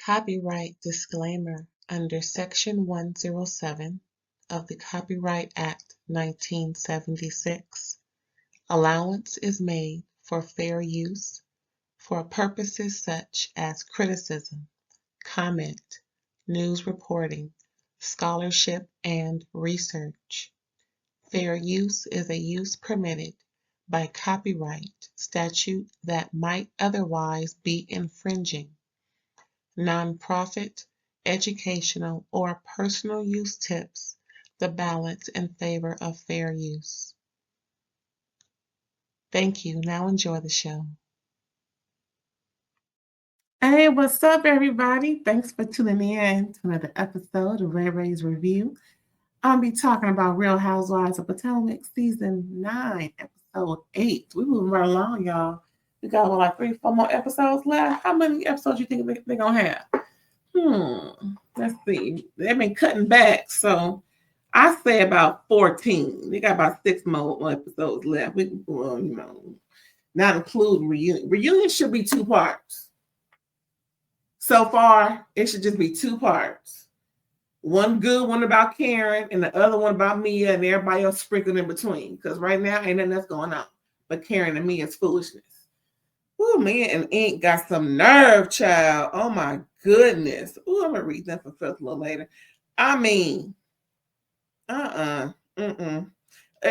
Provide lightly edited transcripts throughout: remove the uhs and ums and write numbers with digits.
Copyright disclaimer under Section 107 of the Copyright Act 1976. Allowance is made for fair use for purposes such as criticism, comment, news reporting, scholarship, and research. Fair use is a use permitted by copyright statute that might otherwise be infringing. Nonprofit, educational, or personal use tips the balance in favor of fair use. Thank you. Now enjoy the show. Hey, what's up, everybody? Thanks for tuning in to another episode of RAERAEs Review. I'll be talking about Real Housewives of Potomac Season 9, Episode 8. We're moving right along, y'all. We got like 3-4 more episodes left. How many episodes you think they're going to have? Let's see. They've been cutting back, so I say about 14. They got about 6 more episodes left. Not including reunion. Reunion should be 2 parts. So far, it should just be 2 parts. One good one about Karen and the other one about Mia and everybody else sprinkled in between. Because right now, ain't nothing else going on but Karen and Mia's foolishness. Oh, Mia and Ink got some nerve, child. Oh, my goodness. Oh, I'm going to read that for first a little later. I mean,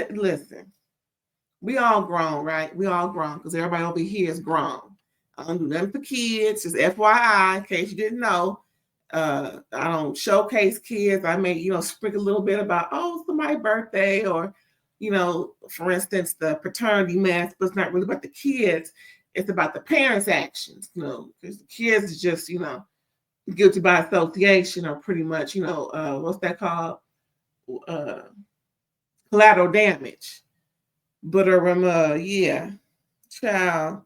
listen, we all grown, right? We all grown because everybody over here is grown. I don't do nothing for kids. Just FYI, in case you didn't know. I don't showcase kids. I may, sprinkle a little bit about, somebody's birthday or, for instance, the paternity mass, but it's not really about the kids. It's about the parents' actions, because the kids is just, guilty by association or pretty much, what's that called? Collateral damage. But, yeah, child.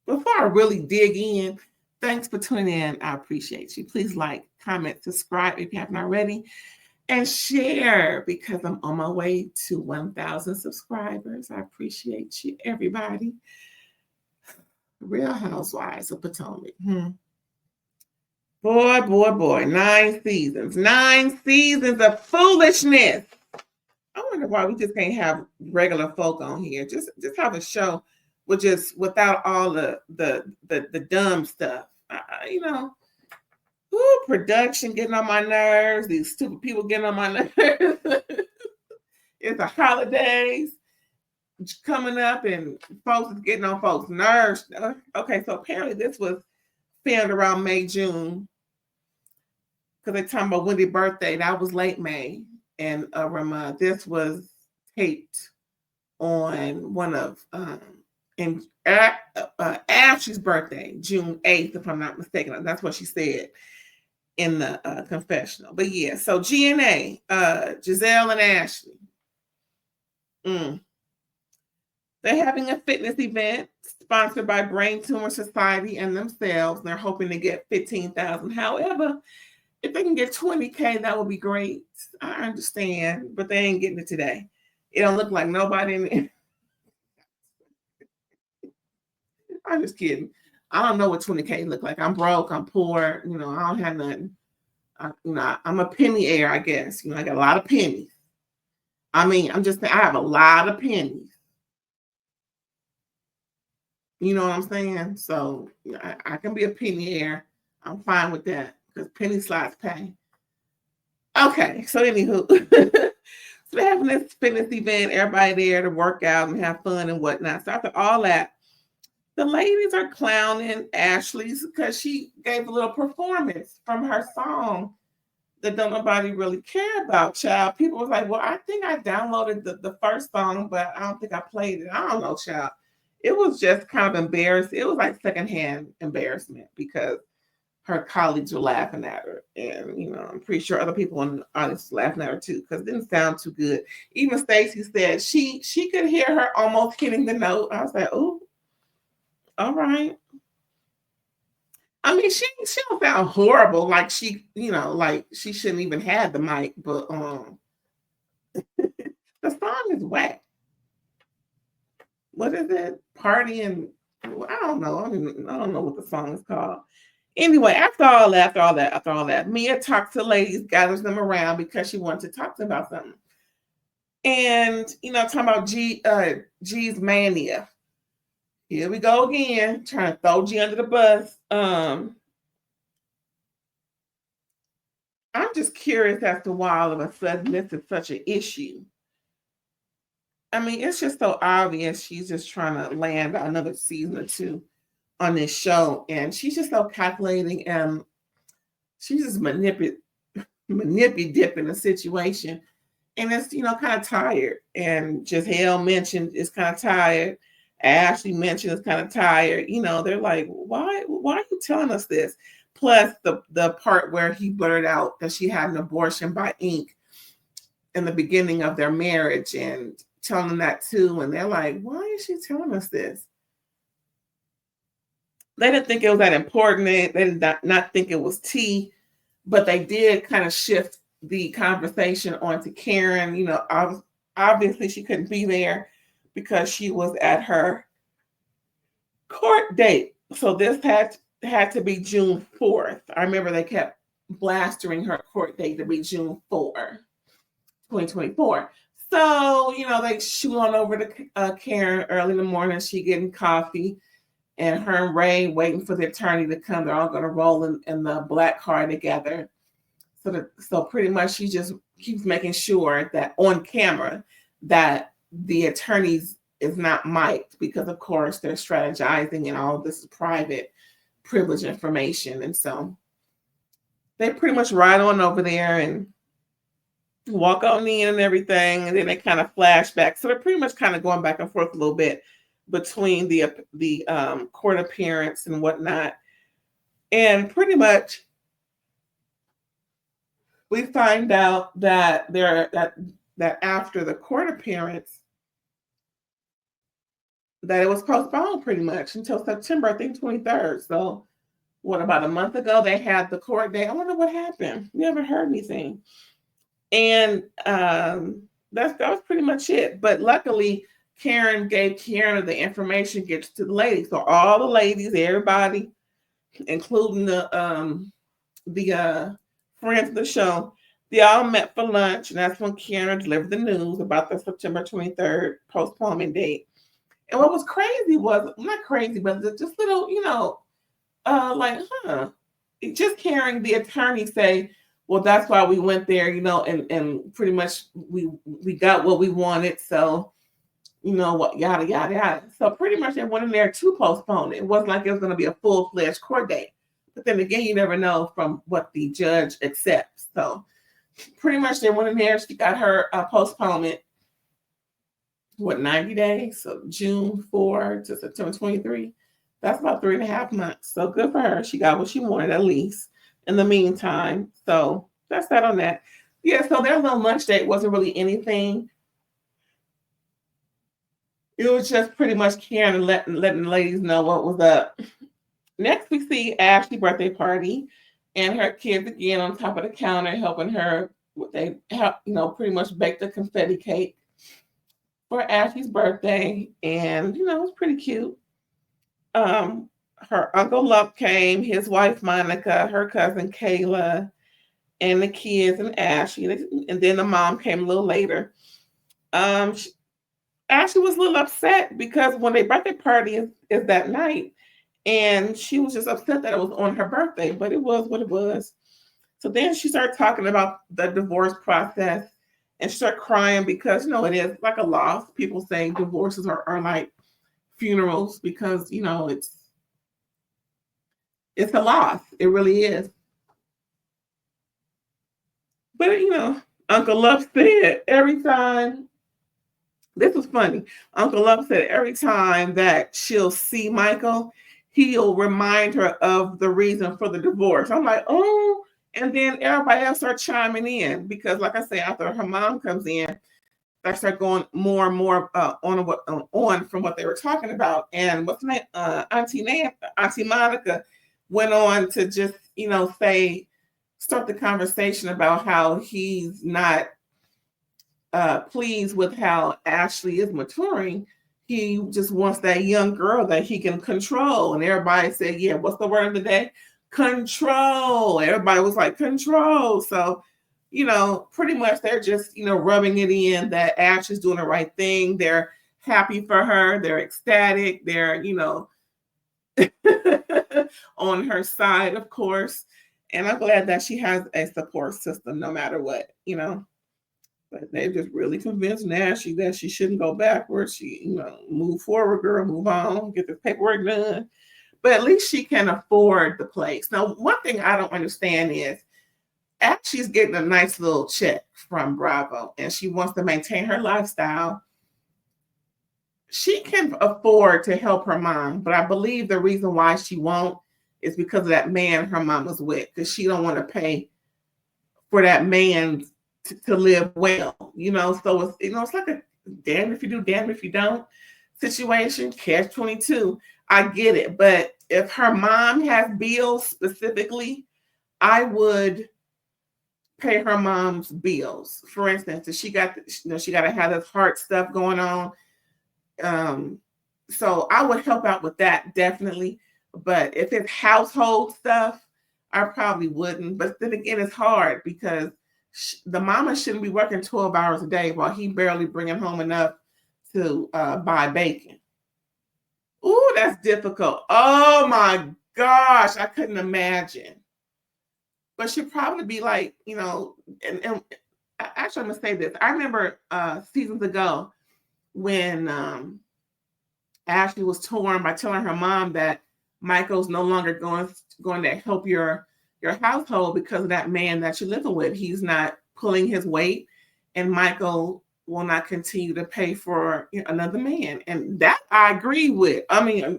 Before I really dig in, thanks for tuning in. I appreciate you. Please like, comment, subscribe if you haven't already, and share because I'm on my way to 1,000 subscribers. I appreciate you, everybody. Real Housewives of Potomac. Boy. 9 seasons. 9 seasons of foolishness. I wonder why we just can't have regular folk on here. Just have a show with without all the dumb stuff. Production getting on my nerves. These stupid people getting on my nerves. It's the holidays coming up and folks is getting on folks' nerves. Okay, so apparently this was filmed around May, June. Because they're talking about Wendy's birthday. That was late May. And this was taped on one of Ashley's birthday, June 8th, if I'm not mistaken. That's what she said in the confessional. But yeah, so GNA, Giselle and Ashley. They're having a fitness event sponsored by Brain Tumor Society and themselves. They're hoping to get 15,000. However, if they can get 20K, that would be great. I understand, but they ain't getting it today. It don't look like nobody in there. I'm just kidding. I don't know what 20K look like. I'm broke. I'm poor. I don't have nothing. I'm a penny heir, I guess. I got a lot of pennies. I'm just saying I have a lot of pennies. You know what I'm saying? So I can be a penny heir. I'm fine with that because penny slots pay. Okay, so anywho, so they're having this fitness event. Everybody there to work out and have fun and whatnot. So after all that, the ladies are clowning Ashley's because she gave a little performance from her song that don't nobody really care about, child. People was like, well, I think I downloaded the first song, but I don't think I played it. I don't know, child. It was just kind of embarrassing. It was like secondhand embarrassment because her colleagues were laughing at her. And, I'm pretty sure other people in the audience were laughing at her too because it didn't sound too good. Even Stacey said she could hear her almost hitting the note. I was like, oh, all right. She don't sound horrible. Like she, like she shouldn't even have the mic, but the song is whack. What is it? Party and I don't know. I don't know what the song is called. Anyway, after all that, Mia talks to the ladies, gathers them around because she wants to talk to them about something. And talking about G's mania. Here we go again, trying to throw G under the bus. I'm just curious as to why all of a sudden this is such an issue. I mean, it's just so obvious she's just trying to land another season or two on this show, and she's just so calculating, and she's just manipulating the situation, and it's kind of tired. And Giselle mentioned it's kind of tired. Ashley mentioned it's kind of tired. They're like, why are you telling us this? Plus the part where he blurted out that she had an abortion by ink in the beginning of their marriage, and telling them that too. And they're like, why is she telling us this? They didn't think it was that important. They did not think it was tea, but they did kind of shift the conversation onto Karen. Obviously she couldn't be there because she was at her court date. So this had to be June 4th. I remember they kept blastering her court date to be June 4th, 2024. So, they shoot on over to Karen early in the morning. She getting coffee, and her and Ray waiting for the attorney to come. They're all going to roll in the black car together. So pretty much she just keeps making sure that on camera that the attorneys is not mic'd, because of course they're strategizing and all of this is private, privileged information. And so they pretty much ride on over there and walk on in and everything, and then they kind of flash back. So they're pretty much kind of going back and forth a little bit between the court appearance and whatnot. And pretty much we find out that that after the court appearance, that it was postponed pretty much until September, I think 23rd. So what, about a month ago they had the court date. I wonder what happened. We haven't heard anything. And that was pretty much it. But luckily, Karen gave Kiana the information, gets to the ladies. So all the ladies, everybody, including the friends of the show, they all met for lunch, and that's when Kiana delivered the news about the September 23rd postponement date. And what was crazy was, not crazy, but just little, just hearing the attorney say, well, that's why we went there, and pretty much we got what we wanted. So, what, yada, yada, yada. So pretty much they went in there to postpone it. It wasn't like it was going to be a full-fledged court date. But then again, you never know from what the judge accepts. So pretty much they went in there. She got her postponement, 90 days? So June 4 to September 23. That's about 3.5 months. So good for her. She got what she wanted, at least in the meantime. So that's that on that. Yeah, so their little lunch date wasn't really anything. It was just pretty much Karen letting the ladies know what was up. Next, we see Ashley's birthday party and her kids again on top of the counter helping her. They help, pretty much bake the confetti cake for Ashley's birthday, and it was pretty cute. Her Uncle Luck came, his wife Monica, her cousin Kayla, and the kids and Ashley, and then the mom came a little later. Ashley was a little upset because when their birthday party is that night, and she was just upset that it was on her birthday, but it was what it was. So then she started talking about the divorce process, and she started crying because it is like a loss. People say divorces are like funerals because it's a loss. It really is. But Uncle Love said every time, this was funny. Uncle Love said every time that she'll see Michael, he'll remind her of the reason for the divorce. I'm like, oh, and then everybody else start chiming in because, like I say, after her mom comes in, I start going more and more on from what they were talking about. And what's the name? Auntie Monica went on to just start the conversation about how he's not pleased with how Ashley is maturing. he just wants that young girl that he can control. And everybody said, yeah, what's the word of the day? Control. Everybody was like, control. So, pretty much they're just, rubbing it in that Ash is doing the right thing. They're happy for her. They're ecstatic. They're, on her side, of course. And I'm glad that she has a support system no matter what. But they just really convinced Nashy that she shouldn't go backwards. She, move forward, girl, move on, get the paperwork done. But at least she can afford the place. Now, one thing I don't understand is, as she's getting a nice little check from Bravo and she wants to maintain her lifestyle, she can afford to help her mom. But I believe the reason why she won't is because of that man her mom was with, because she don't want to pay for that man to live well, so it's, it's like a damn if you do, damn if you don't situation, catch 22. I get it. But if her mom has bills specifically, I would pay her mom's bills. For instance, if she got, she got to have this heart stuff going on. So I would help out with that, definitely. But if it's household stuff, I probably wouldn't. But then again, it's hard because the mama shouldn't be working 12 hours a day while he barely bringing home enough to buy bacon. Ooh, that's difficult. Oh my gosh, I couldn't imagine. But she'd probably be like, and actually, I'm gonna say this. I remember seasons ago when Ashley was torn by telling her mom that Michael's no longer going to help your household because of that man that you're living with. He's not pulling his weight, and Michael will not continue to pay for another man. And that I agree with. I mean,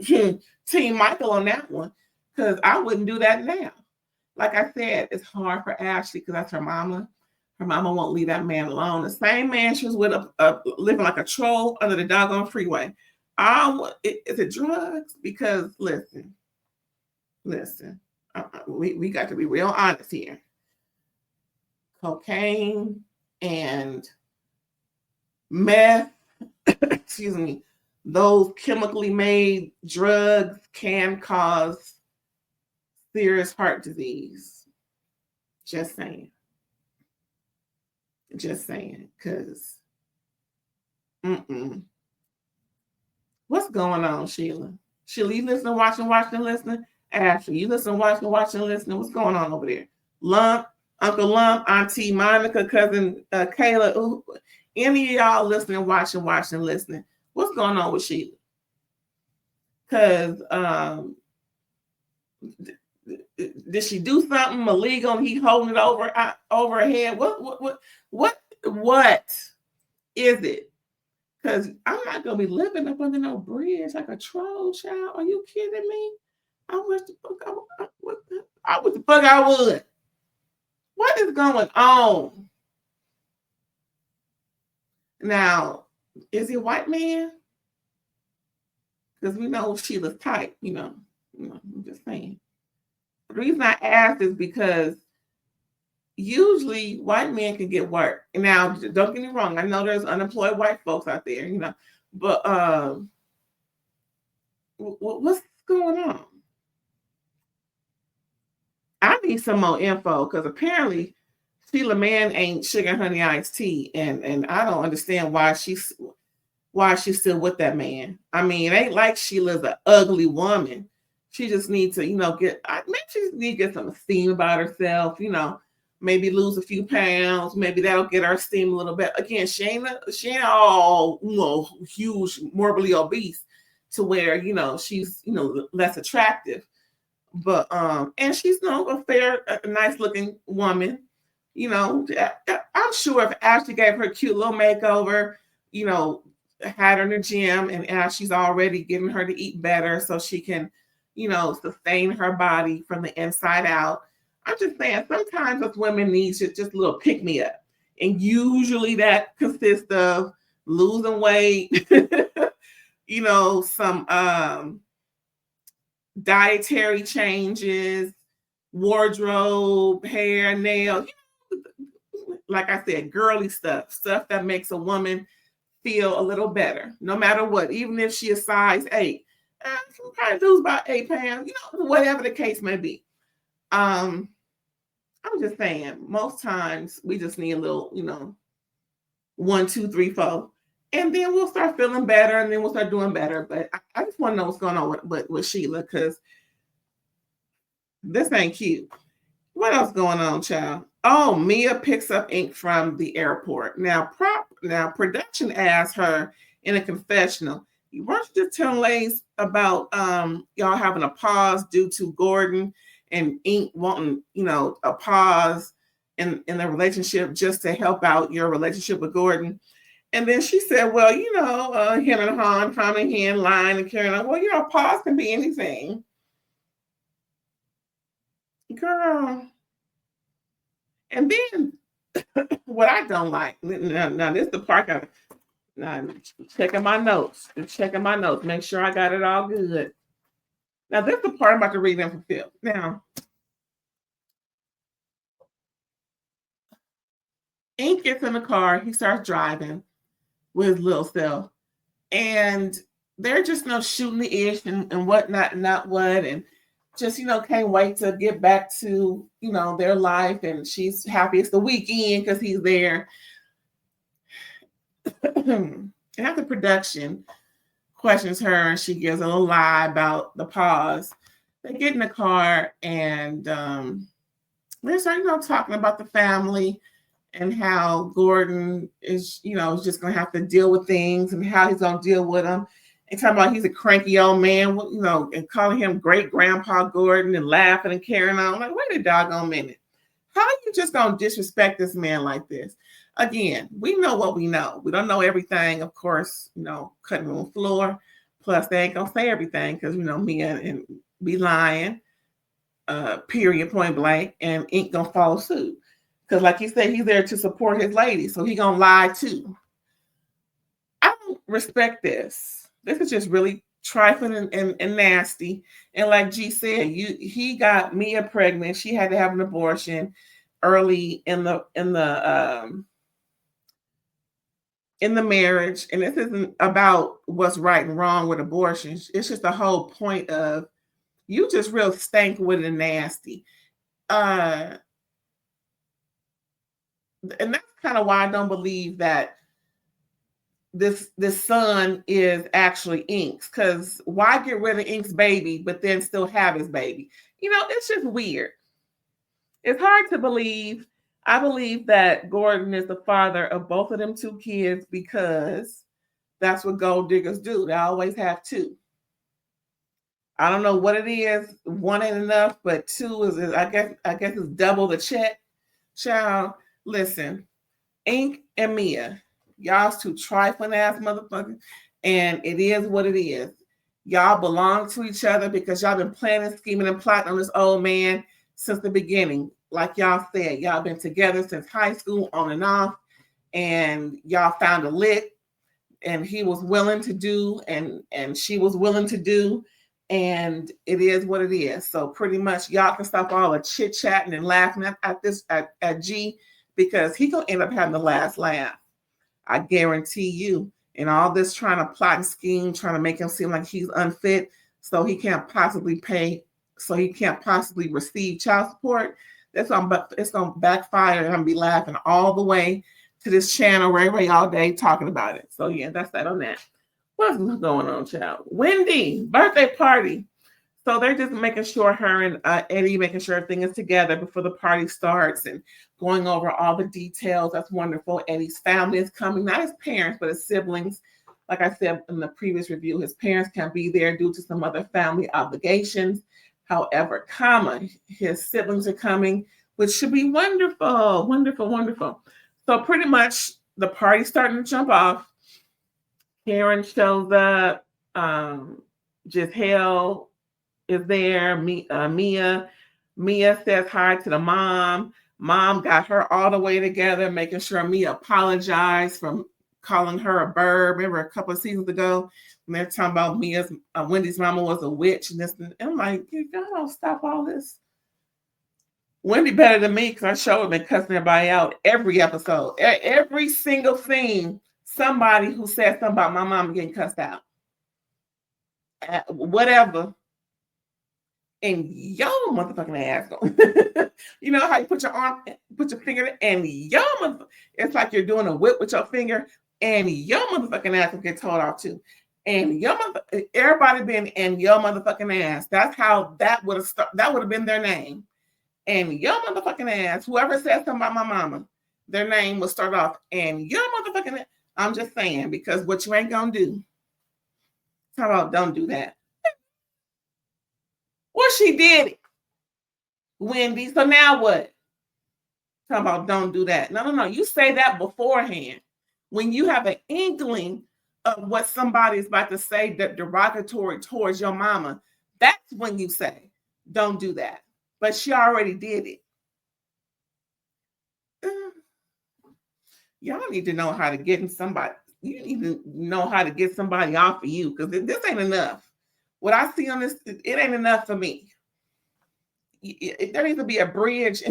Team Michael on that one, because I wouldn't do that now. Like I said, it's hard for Ashley because that's her mama. Her mama won't leave that man alone. The same man she was with, living like a troll under the doggone freeway. Is it drugs? Because listen, we got to be real honest here. Cocaine and meth, excuse me, those chemically made drugs can cause serious heart disease. Just saying. Because what's going on, Sheila? Sheila, you listening, watching, listening? Ashley, you listening, watching, listening? What's going on over there? Lump, Uncle Lump, Auntie Monica, Cousin Kayla, any of y'all listening, watching, listening? What's going on with Sheila? Because did she do something illegal and he holding it over her head? What is it? Because I'm not gonna be living up under no bridge like a troll, child. Are you kidding me? I wish the fuck I would. What is going on? Now, is he a white man? Because we know Sheila's type, I'm just saying. The reason I asked is because usually white men can get work. Now, don't get me wrong. I know there's unemployed white folks out there, but what's going on? I need some more info because apparently Sheila Man ain't sugar honey iced tea, and I don't understand why she's still with that man. I mean, it ain't like Sheila's an ugly woman. She just needs to, maybe she just needs to get some esteem about herself, maybe lose a few pounds. Maybe that'll get her esteem a little bit. Again, she ain't all, huge, morbidly obese to where, she's, less attractive. But, and she's, a nice looking woman. I'm sure if Ashley gave her a cute little makeover, had her in the gym, and Ashley's already getting her to eat better so she can, sustain her body from the inside out. I'm just saying, sometimes us women need just a little pick me up. And usually that consists of losing weight, some dietary changes, wardrobe, hair, nails, like I said, girly stuff that makes a woman feel a little better, no matter what, even if she is size 8. She can probably lose about 8 pounds, whatever the case may be. I'm just saying, most times we just need a little, 1, 2, 3, 4, and then we'll start feeling better, and then we'll start doing better. But I just want to know what's going on with Sheila, because this ain't cute. What else going on, child? Oh, Mia picks up ink from the airport. Now, production asked her in a confessional, weren't you just telling ladies about y'all having a pause due to Gordon and Ink wanting, a pause in the relationship just to help out your relationship with Gordon? And then she said, well, him and Han, common hand, lying and carrying on. Well, a pause can be anything. Girl. And then what I don't like, now this is the part I'm checking my notes, make sure I got it all good. Now this is the part I'm about to read and fulfill. Now, Ink gets in the car, he starts driving with his little self, and they're just shooting the ish and whatnot, not what, and just can't wait to get back to their life, and she's happy it's the weekend because he's there. And after production questions her, and she gives a little lie about the pause, they get in the car and they're starting talking about the family and how Gordon is is just gonna have to deal with things and how he's gonna deal with them. And talking about he's a cranky old man, and calling him great grandpa Gordon and laughing and carrying on. I'm like, wait a doggone minute. How are you just going to disrespect this man like this? Again, we know what we know. We don't know everything, of course, cutting room floor. Plus, they ain't going to say everything because, Mia and be lying, period, point blank, and Ink going to follow suit. Because like he said, he's there to support his lady, so he going to lie too. I don't respect this. This is just really trifling and nasty. And like G said, he got Mia pregnant. She had to have an abortion early in the marriage. And this isn't about what's right and wrong with abortions. It's just the whole point of you just real stank with it and nasty. And that's kind of why I don't believe that this son is actually Ink's, because why get rid of Ink's baby but then still have his baby? It's just weird. It's hard to believe. I believe that Gordon is the father of both of them 2 kids because that's what gold diggers do. They always have 2. I don't know what it is. 1 ain't enough, but 2 is I guess it's double the check. Child, listen, Ink and Mia, y'all's 2 trifling ass motherfuckers, and it is what it is. Y'all belong to each other because y'all been planning, scheming, and plotting on this old man since the beginning. Like y'all said, y'all been together since high school, on and off, and y'all found a lick, and he was willing to do, and she was willing to do, and it is what it is. So pretty much y'all can stop all the chit-chatting and laughing at G, because he gonna end up having the last laugh. I guarantee you. And all this trying to plot and scheme, trying to make him seem like he's unfit, so he can't possibly receive child support. It's gonna backfire, and I'm gonna be laughing all the way to this channel, Ray all day, talking about it. So yeah, that's that on that. What's going on, child? Wendy, birthday party. So they're just making sure her and Eddie, making sure everything is together before the party starts and going over all the details. That's wonderful. Eddie's family is coming, not his parents, but his siblings. Like I said in the previous review, his parents can't be there due to some other family obligations. However, his siblings are coming, which should be wonderful, wonderful, wonderful. So pretty much the party's starting to jump off. Karen shows up. Giselle is there. Mia says hi to the mom. Mom got her all the way together, making sure Mia apologized for calling her a bird. Remember a couple of seasons ago when they're talking about Wendy's mama was a witch and this. And I'm like, y'all don't stop all this. Wendy better than me because I sure have been cussing everybody out every episode. Every single scene somebody who said something about my mama getting cussed out, whatever, and your motherfucking ass go. You know how you put your finger in, and your motherfucking, it's like you're doing a whip with your finger, and your motherfucking ass will get told off too. And your everybody been in your motherfucking ass. That's how that would have been their name. And your motherfucking ass, whoever said something about my mama, their name will start off, and your motherfucking ass. I'm just saying, because what you ain't gonna do. How about don't do that? Well, she did it, Wendy. So now what? Talk about don't do that. No. You say that beforehand. When you have an inkling of what somebody's about to say that derogatory towards your mama, that's when you say, don't do that. But she already did it. Y'all need to know how to get in somebody. You need to know how to get somebody off of you, because this ain't enough. What I see on this, it ain't enough for me. There needs to be a bridge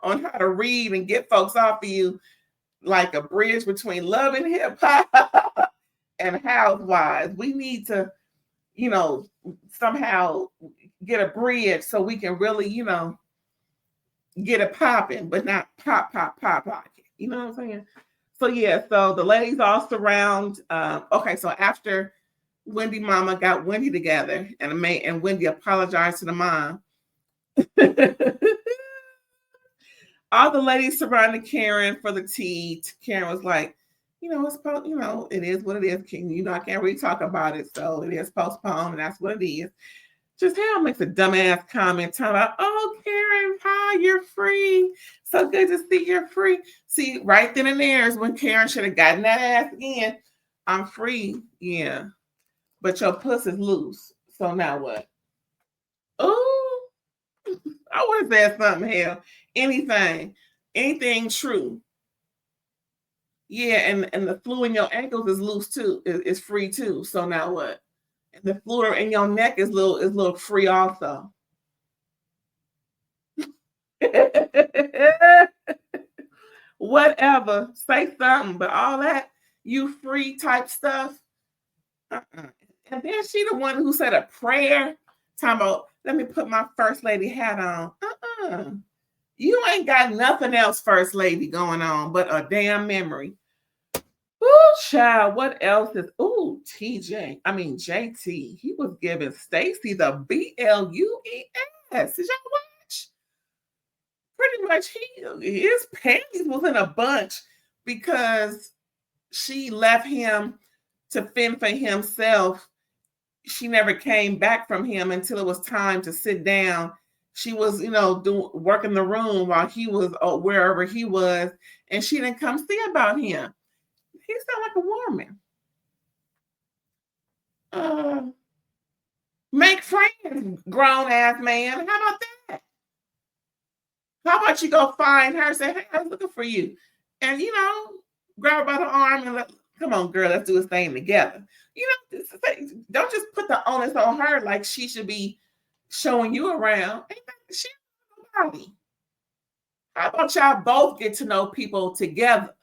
on how to read and get folks off of you, like a bridge between Love and Hip Hop and Housewives. We need to, somehow get a bridge so we can really, get it popping, but not pop. You know what I'm saying? So yeah, so the ladies all surround. Okay, so after Wendy mama got Wendy together and Wendy apologized to the mom. All the ladies surrounded Karen for the tea. Karen was like, it is what it is. I can't really talk about it, so it is postponed, and that's what it is. Giselle makes a dumbass comment talking about, oh, Karen, hi, you're free. So good to see you're free. See, right then and there is when Karen should have gotten that ass again. I'm free, yeah, but your puss is loose. So now what? Oh, I would have said something, hell. Anything true. Yeah, and the flu in your ankles is loose too, is free too. So now what? And the flu in your neck is little free also. Whatever, say something, but all that you free type stuff. And then she the one who said a prayer, talking about, let me put my first lady hat on. You ain't got nothing else, first lady, going on but a damn memory. Ooh, child, what else is, JT, he was giving Stacey the BLUES. Did y'all watch? Pretty much his panties was in a bunch because she left him to fend for himself. She never came back from him until it was time to sit down. She was, working the room while he was wherever he was, and she didn't come see about him. He sound like a woman. Make friends, grown ass man. How about that? How about you go find her, say, hey, I was looking for you. And, grab her by the arm and come on, girl, let's do this thing together. Don't just put the onus on her like she should be showing you around. She's nobody. How about y'all both get to know people together,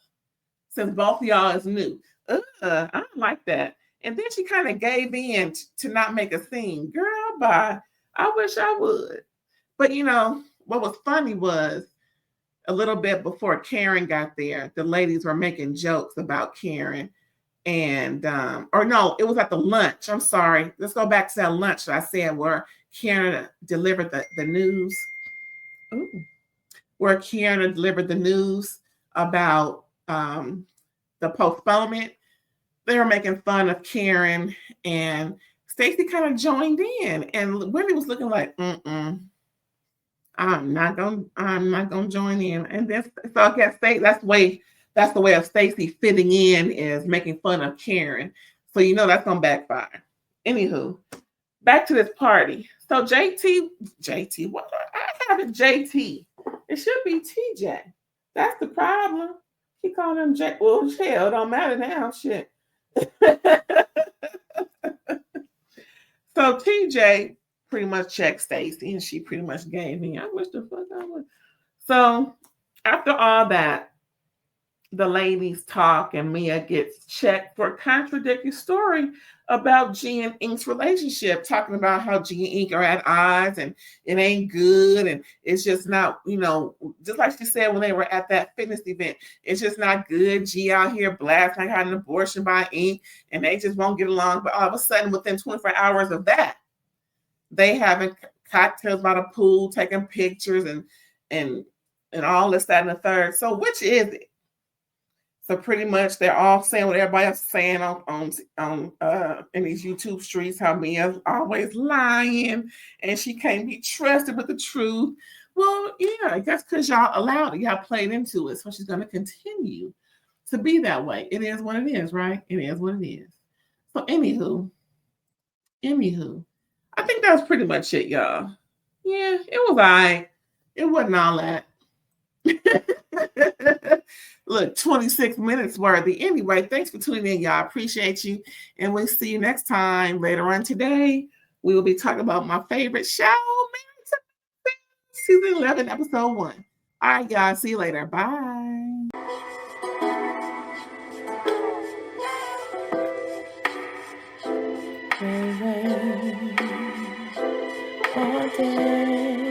since both of y'all is new? I don't like that. And then she kind of gave in to not make a scene. Girl, bye. I wish I would. But what was funny was a little bit before Karen got there, the ladies were making jokes about Karen. And or no, it was at the lunch. I'm sorry. Let's go back to that lunch that I said where Karen delivered the news. Ooh. Where Karen delivered the news about the postponement. They were making fun of Karen, and Stacey kind of joined in, and Wendy was looking like, I'm not gonna join in. And then so I guess that's the way of Stacey fitting in, is making fun of Karen. So that's gonna backfire. Anywho, back to this party. So JT, what I have is JT. It should be TJ. That's the problem. He called him J. Well, hell, don't matter now. Shit. So TJ pretty much checked Stacey, and she pretty much gave me. I wish the fuck I would. So after all that, the ladies talk and Mia gets checked for a contradictory story about G and Ink's relationship, talking about how G and Ink are at odds and it ain't good and it's just not, just like she said when they were at that fitness event, it's just not good. G out here blasting had an abortion by Ink and they just won't get along. But all of a sudden, within 24 hours of that, they having cocktails by the pool, taking pictures and all this, that, and the third. So which is it? So pretty much they're all saying what everybody else is saying on in these YouTube streets, how Mia's always lying and she can't be trusted with the truth. Well, yeah, that's because y'all allowed it. Y'all played into it. So she's gonna continue to be that way. It is what it is, right? It is what it is. So anywho, I think that's pretty much it, y'all. Yeah, it was all right. It wasn't all that. Look, 26 minutes worthy. Anyway, thanks for tuning in, y'all. Appreciate you. And we'll see you next time. Later on today, we will be talking about my favorite show, Season 11, Episode 1. All right, y'all. See you later. Bye. All day.